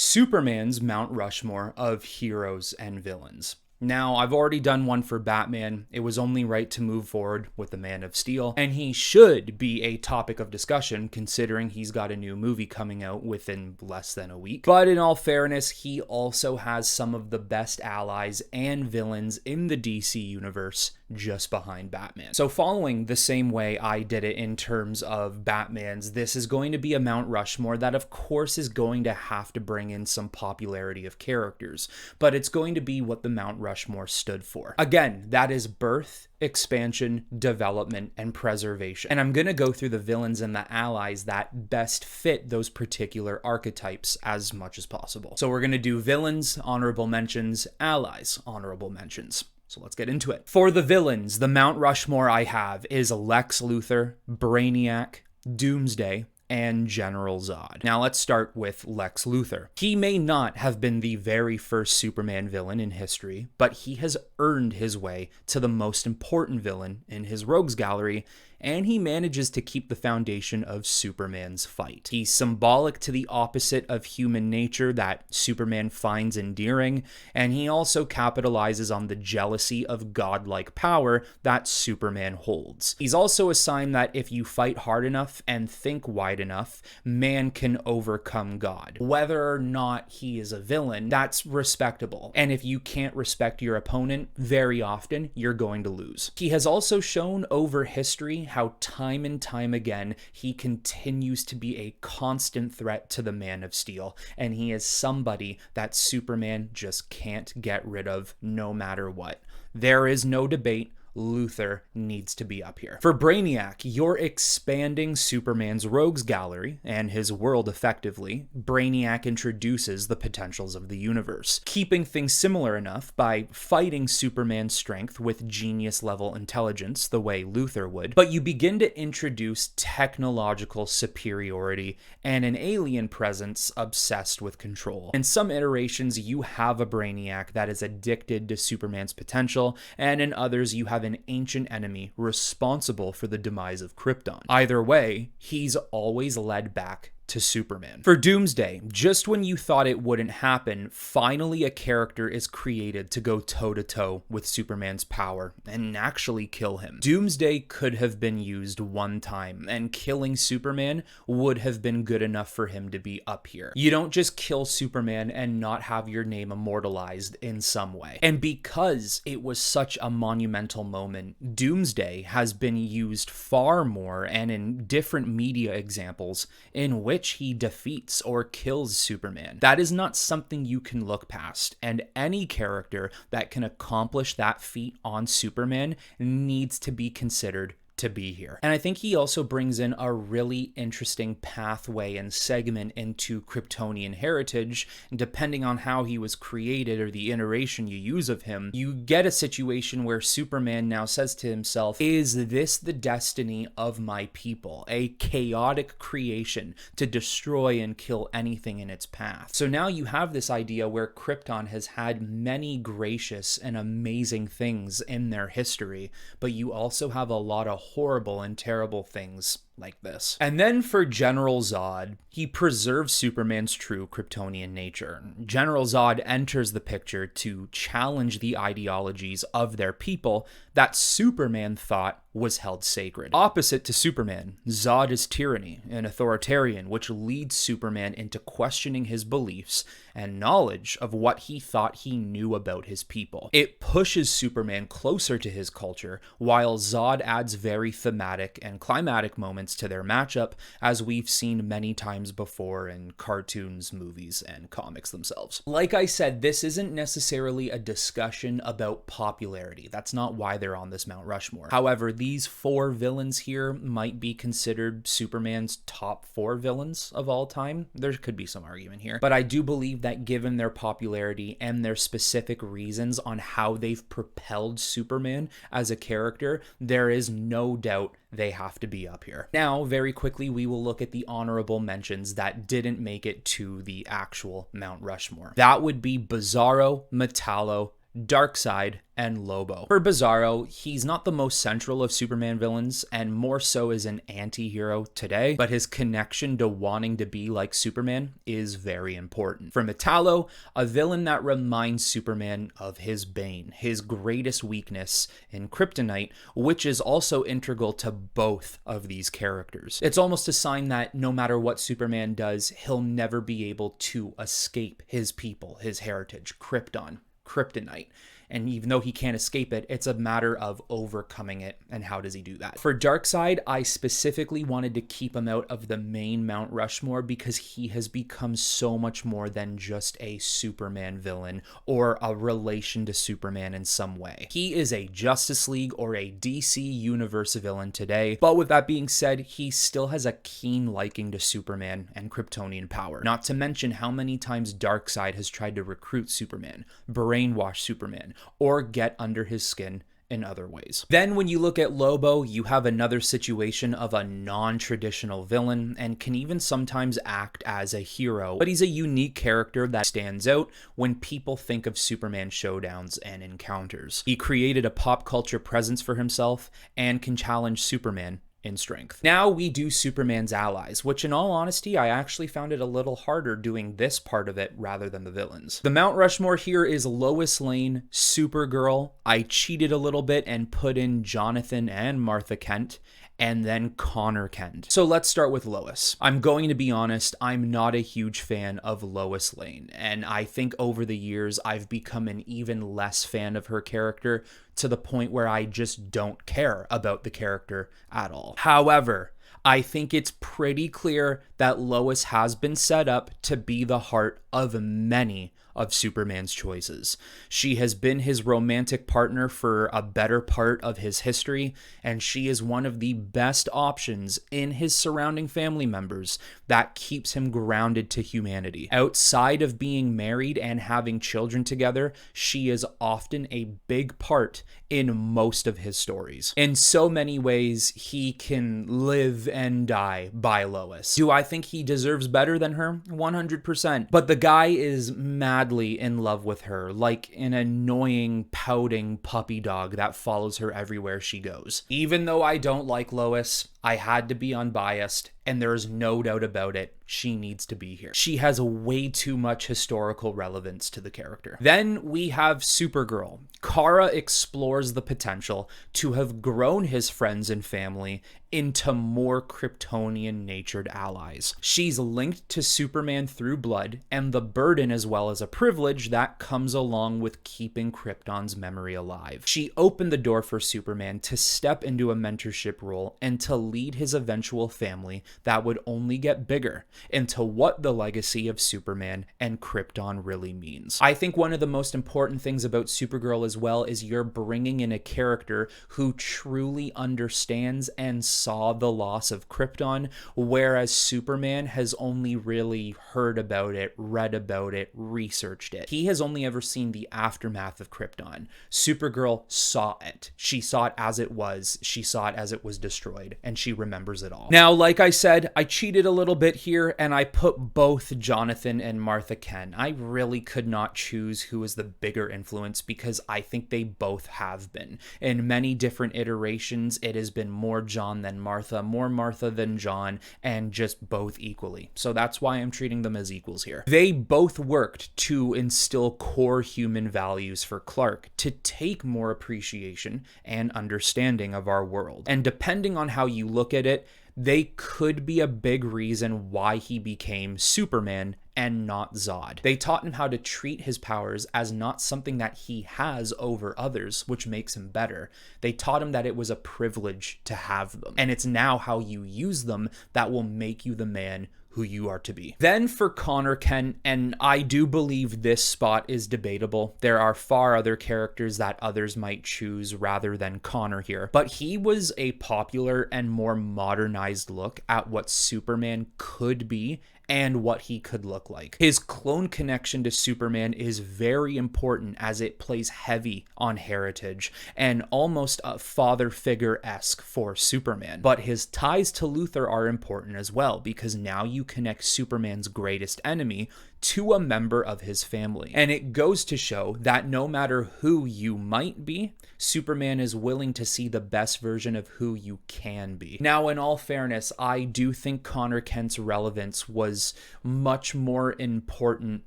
Superman's Mount Rushmore of heroes and villains. Now, I've already done one for Batman. It was only right to move forward with the Man of Steel, and he should be a topic of discussion considering he's got a new movie coming out within less than a week. But in all fairness, he also has some of the best allies and villains in the DC universe just behind Batman. So following the same way I did it in terms of Batman's, this is going to be a Mount Rushmore that of course is going to have to bring in some popularity of characters, but it's going to be what the Mount Rushmore stood for. Again, that is birth, expansion, development, and preservation. And I'm going to go through the villains and the allies that best fit those particular archetypes as much as possible. So we're going to do villains, honorable mentions, allies, honorable mentions. So let's get into it. For the villains, the Mount Rushmore I have is Lex Luthor, Brainiac, Doomsday, and General Zod. Now let's start with Lex Luthor. He may not have been the very first Superman villain in history, but he has earned his way to the most important villain in his rogues gallery, and he manages to keep the foundation of Superman's fight. He's symbolic to the opposite of human nature that Superman finds endearing, and he also capitalizes on the jealousy of godlike power that Superman holds. He's also a sign that if you fight hard enough and think wide enough, man can overcome God. Whether or not he is a villain, that's respectable. And if you can't respect your opponent, very often you're going to lose. He has also shown over history how time and time again he continues to be a constant threat to the Man of Steel, and he is somebody that Superman just can't get rid of no matter what. There is no debate. Luthor needs to be up here. For Brainiac, you're expanding Superman's rogues gallery and his world effectively. Brainiac introduces the potentials of the universe, keeping things similar enough by fighting Superman's strength with genius-level intelligence the way Luthor would, but you begin to introduce technological superiority and an alien presence obsessed with control. In some iterations, you have a Brainiac that is addicted to Superman's potential, and in others, you have an ancient enemy responsible for the demise of Krypton. Either way, he's always led back to Superman. For Doomsday, just when you thought it wouldn't happen, finally a character is created to go toe-to-toe with Superman's power and actually kill him. Doomsday could have been used one time, and killing Superman would have been good enough for him to be up here. You don't just kill Superman and not have your name immortalized in some way. And because it was such a monumental moment, Doomsday has been used far more and in different media examples in which he defeats or kills Superman. That is not something you can look past, and any character that can accomplish that feat on Superman needs to be considered to be here. And I think he also brings in a really interesting pathway and segment into Kryptonian heritage. And depending on how he was created or the iteration you use of him, you get a situation where Superman now says to himself, is this the destiny of my people? A chaotic creation to destroy and kill anything in its path. So now you have this idea where Krypton has had many gracious and amazing things in their history, but you also have a lot of horrible and terrible things like this. And then for General Zod, he preserves Superman's true Kryptonian nature. General Zod enters the picture to challenge the ideologies of their people that Superman thought was held sacred. Opposite to Superman, Zod is tyranny and authoritarian, which leads Superman into questioning his beliefs and knowledge of what he thought he knew about his people. It pushes Superman closer to his culture, while Zod adds very thematic and climatic moments to their matchup, as we've seen many times before in cartoons, movies, and comics themselves. Like I said, this isn't necessarily a discussion about popularity. That's not why they're on this Mount Rushmore. However, these four villains here might be considered Superman's top 4 villains of all time. There could be some argument here, but I do believe that given their popularity and their specific reasons on how they've propelled Superman as a character, there is no doubt they have to be up here. Now, very quickly, we will look at the honorable mentions that didn't make it to the actual Mount Rushmore. That would be Bizarro, Metallo, Darkseid, and Lobo. For Bizarro, he's not the most central of Superman villains, and more so as an anti-hero today, but his connection to wanting to be like Superman is very important. For Metallo, a villain that reminds Superman of his bane, his greatest weakness in kryptonite, which is also integral to both of these characters. It's almost a sign that no matter what Superman does, he'll never be able to escape his people, his heritage, Krypton, kryptonite. And even though he can't escape it, it's a matter of overcoming it. And how does he do that? For Darkseid, I specifically wanted to keep him out of the main Mount Rushmore because he has become so much more than just a Superman villain or a relation to Superman in some way. He is a Justice League or a DC Universe villain today. But with that being said, he still has a keen liking to Superman and Kryptonian power. Not to mention how many times Darkseid has tried to recruit Superman, brainwash Superman, or get under his skin in other ways. Then when you look at Lobo, you have another situation of a non-traditional villain and can even sometimes act as a hero, but he's a unique character that stands out when people think of Superman showdowns and encounters. He created a pop culture presence for himself and can challenge Superman in strength. Now we do Superman's allies, which in all honesty, I actually found it a little harder doing this part of it rather than the villains. The Mount Rushmore here is Lois Lane, Supergirl. I cheated a little bit and put in Jonathan and Martha Kent, and then Connor Kent. So let's start with Lois. I'm going to be honest, I'm not a huge fan of Lois Lane, and I think over the years I've become an even less fan of her character to the point where I just don't care about the character at all. However, I think it's pretty clear that Lois has been set up to be the heart of many of Superman's choices. She has been his romantic partner for a better part of his history, and she is one of the best options in his surrounding family members that keeps him grounded to humanity. Outside of being married and having children together, she is often a big part in most of his stories. In so many ways, he can live and die by Lois. Do I think he deserves better than her? 100%. But the guy is madly in love with her, like an annoying, pouting puppy dog that follows her everywhere she goes. Even though I don't like Lois, I had to be unbiased, and there's no doubt about it, she needs to be here. She has way too much historical relevance to the character. Then we have Supergirl. Kara explores the potential to have grown his friends and family into more Kryptonian-natured allies. She's linked to Superman through blood and the burden as well as a privilege that comes along with keeping Krypton's memory alive. She opened the door for Superman to step into a mentorship role and to lead his eventual family that would only get bigger into what the legacy of Superman and Krypton really means. I think one of the most important things about Supergirl as well is you're bringing in a character who truly understands and saw the loss of Krypton, whereas Superman has only really heard about it, read about it, researched it. He has only ever seen the aftermath of Krypton. Supergirl saw it. She saw it as it was. She saw it as it was destroyed, and she remembers it all. Now, like I said, I cheated a little bit here, and I put both Jonathan and Martha Kent. I really could not choose who was the bigger influence because I think they both have been. In many different iterations, it has been more John than Martha, more Martha than John, and just both equally. So that's why I'm treating them as equals here. They both worked to instill core human values for Clark to take more appreciation and understanding of our world. And depending on how you look at it, they could be a big reason why he became Superman and not Zod. They taught him how to treat his powers as not something that he has over others, which makes him better. They taught him that it was a privilege to have them, and it's now how you use them that will make you the man who you are to be. Then for Connor Kent, and I do believe this spot is debatable. There are far other characters that others might choose rather than Connor here, but he was a popular and more modernized look at what Superman could be and what he could look like. His clone connection to Superman is very important as it plays heavy on heritage and almost a father figure-esque for Superman. But his ties to Luthor are important as well because now you connect Superman's greatest enemy to a member of his family. And it goes to show that no matter who you might be, Superman is willing to see the best version of who you can be. Now, in all fairness, I do think Connor Kent's relevance was much more important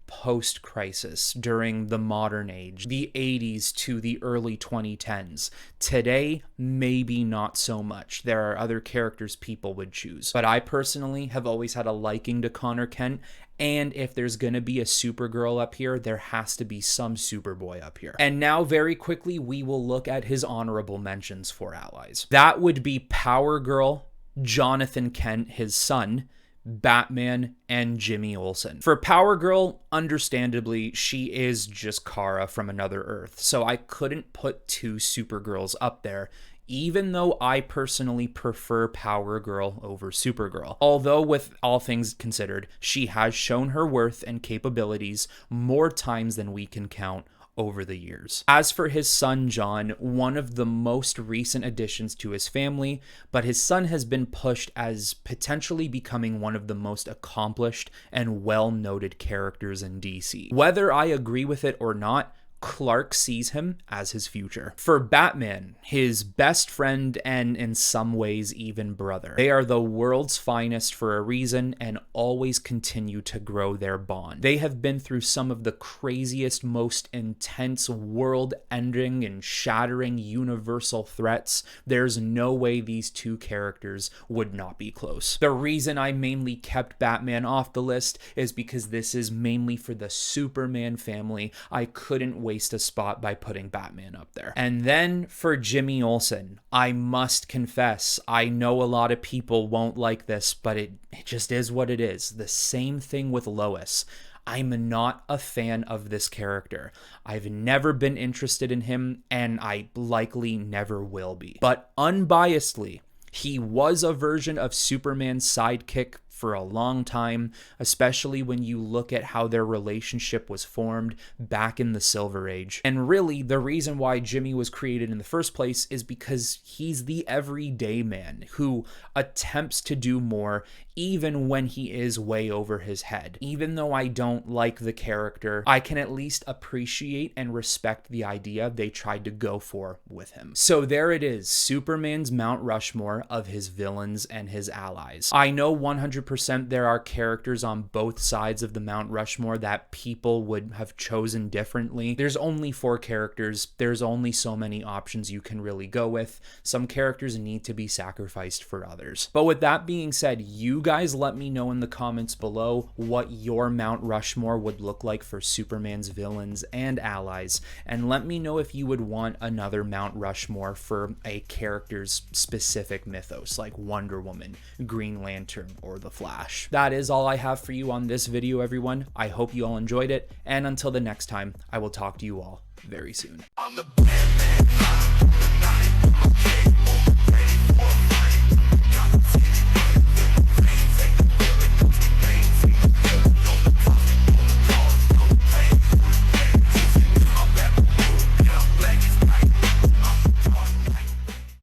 post-crisis during the modern age, the 80s to the early 2010s. Today, maybe not so much. There are other characters people would choose. But I personally have always had a liking to Connor Kent, and if there's gonna be a Supergirl up here, there has to be some Superboy up here. And now, very quickly, we will look at his honorable mentions for allies. That would be Power Girl, Jonathan Kent, his son, Batman, and Jimmy Olsen. For Power Girl, understandably, she is just Kara from another Earth, so I couldn't put two Supergirls up there, even though I personally prefer Power Girl over Supergirl. Although, with all things considered, she has shown her worth and capabilities more times than we can count over the years. As for his son, John, one of the most recent additions to his family, but his son has been pushed as potentially becoming one of the most accomplished and well-noted characters in DC. Whether I agree with it or not, Clark sees him as his future. For Batman, his best friend and in some ways even brother. They are the world's finest for a reason and always continue to grow their bond. They have been through some of the craziest, most intense, world-ending and shattering universal threats. There's no way these two characters would not be close. The reason I mainly kept Batman off the list is because this is mainly for the Superman family. I couldn't waste a spot by putting Batman up there. And then for Jimmy Olsen, I must confess, I know a lot of people won't like this, but it just is what it is. The same thing with Lois. I'm not a fan of this character. I've never been interested in him, and I likely never will be. But unbiasedly, he was a version of Superman's sidekick for a long time, especially when you look at how their relationship was formed back in the Silver Age. And really, the reason why Jimmy was created in the first place is because he's the everyday man who attempts to do more even when he is way over his head. Even though I don't like the character, I can at least appreciate and respect the idea they tried to go for with him. So there it is, Superman's Mount Rushmore of his villains and his allies. I know 100% there are characters on both sides of the Mount Rushmore that people would have chosen differently. There's only 4 characters. There's only so many options you can really go with. Some characters need to be sacrificed for others. But with that being said, you guys let me know in the comments below what your Mount Rushmore would look like for Superman's villains and allies, and let me know if you would want another Mount Rushmore for a character's specific mythos, like Wonder Woman, Green Lantern, or The Flash. That is all I have for you on this video, everyone. I hope you all enjoyed it, and until the next time, I will talk to you all very soon.